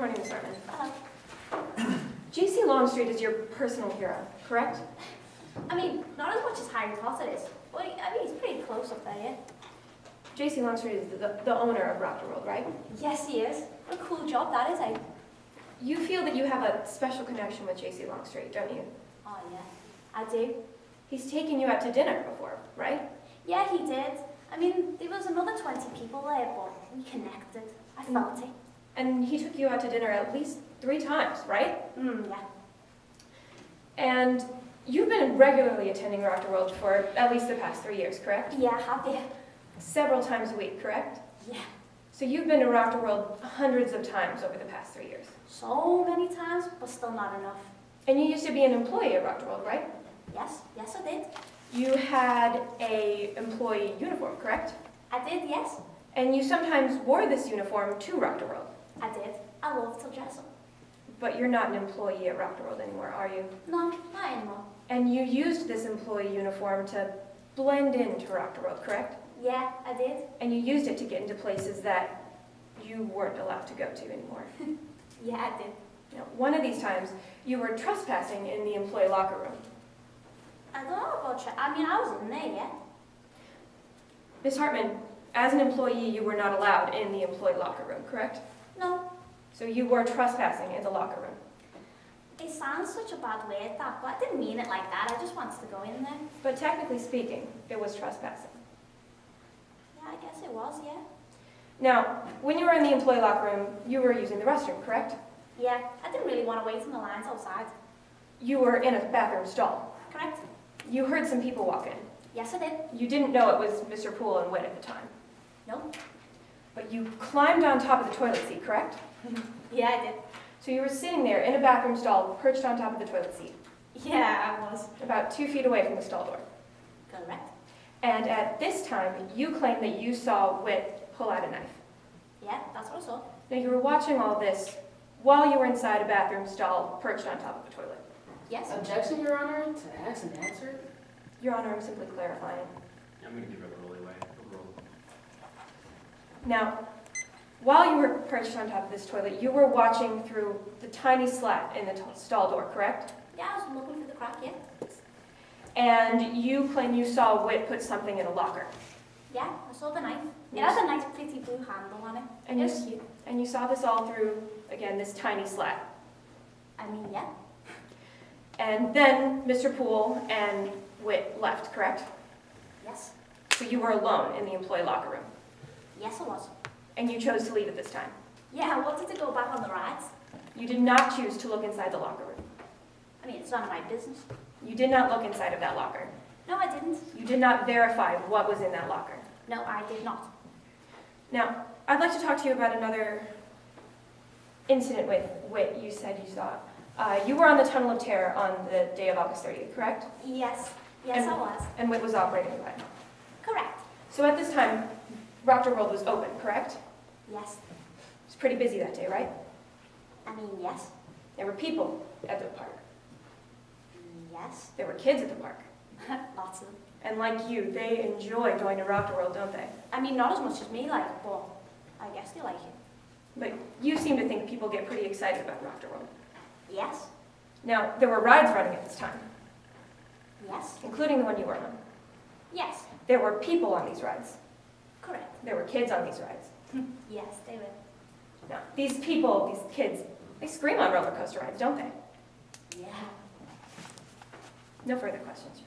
morning, Miss Hartman. Hello. J.C. Longstreet is your personal hero, correct? I mean, not as much as Harry Potter is, but I mean, he's pretty close up there, yeah? J.C. Longstreet is the owner of Raptor World, right? Yes, he is. What a cool job that is, eh? You feel that you have a special connection with J.C. Longstreet, don't you? Oh, yeah. I do. He's taken you out to dinner before, right? Yeah, he did. I mean, there was another 20 people there, but we connected. I felt it. And he took you out to dinner at least 3 times, right? Yeah. And you've been regularly attending Raptor World for at least the past 3 years, correct? Yeah, I have, yeah. Several times a week, correct? Yeah. So you've been to Raptor World hundreds of times over the past 3 years. So many times, but still not enough. And you used to be an employee at Raptor World, right? Yes, yes, I did. You had a employee uniform, correct? I did, yes. And you sometimes wore this uniform to Raptor World. I did. I love to dress up. But you're not an employee at Raptor World anymore, are you? No, not anymore. And you used this employee uniform to blend into Raptor World, correct? Yeah, I did. And you used it to get into places that you weren't allowed to go to anymore. Yeah, I did. Now, one of these times, you were trespassing in the employee locker room. I don't know about I mean, I was in there, yeah. Miss Hartman, as an employee, you were not allowed in the employee locker room, correct? No, So you were trespassing in the locker room. it sounds such a bad word, that, but I didn't mean it like that. I just wanted to go in there. But technically speaking, it was trespassing. Yeah, I guess it was, yeah. Now, when you were in the employee locker room, you were using the restroom, correct? Yeah, I didn't really want to wait in the lines outside. You were in a bathroom stall. Correct? You heard some people walk in. Yes, I did. You didn't know it was Mr. Poole and Witt at the time. No? But you climbed on top of the toilet seat, correct? Yeah, I did. So you were sitting there in a bathroom stall, perched on top of the toilet seat, Yeah, I was. about 2 feet away from the stall door. Correct? And at this time, you claimed that you saw Witt pull out a knife. Yeah, that's what I saw. Now, you were watching all this while you were inside a bathroom stall, perched on top of a toilet. Yes? Objection, Your Honor, to ask and answer? Your Honor, I'm simply clarifying. I'm going to give it a roll anyway. Roll. Now, while you were perched on top of this toilet, you were watching through the tiny slat in the stall door, correct? Yeah, I was looking through the crack, yeah. And you claim you saw Witt put something in a locker. Yeah, I saw the knife. It has a nice pretty blue handle on it. And It's cute. you saw this all through, again, this tiny slat. I mean, yeah. And then Mr. Poole and Witt left, correct? Yes. So you were alone in the employee locker room. Yes, I was. And you chose to leave at this time. Yeah, I wanted to go back on the rides. You did not choose to look inside the locker room. I mean, it's none of my business. You did not look inside of that locker. No, I didn't. You did not verify what was in that locker. No, I did not. Now, I'd like to talk to you about another incident with Witt you said you saw. You were on the Tunnel of Terror on the day of August 30th, correct? Yes. Yes, I was. And Witt was operating the way. Correct. So at this time, Raptor World was open, correct? Yes. It was pretty busy that day, right? I mean, yes. There were people at the park. Yes. There were kids at the park. Lots of them. And like you, they enjoy going to Raptor World, don't they? I mean, not as much as me, like, but I guess they like it. But you seem to think people get pretty excited about Raptor World. Yes. Now, there were rides running at this time, Yes. including the one you were on. Yes. There were people on these rides. Correct. There were kids on these rides. Yes, they were. Now, these people, these kids, they scream on roller coaster rides, don't they? Yeah. No further questions.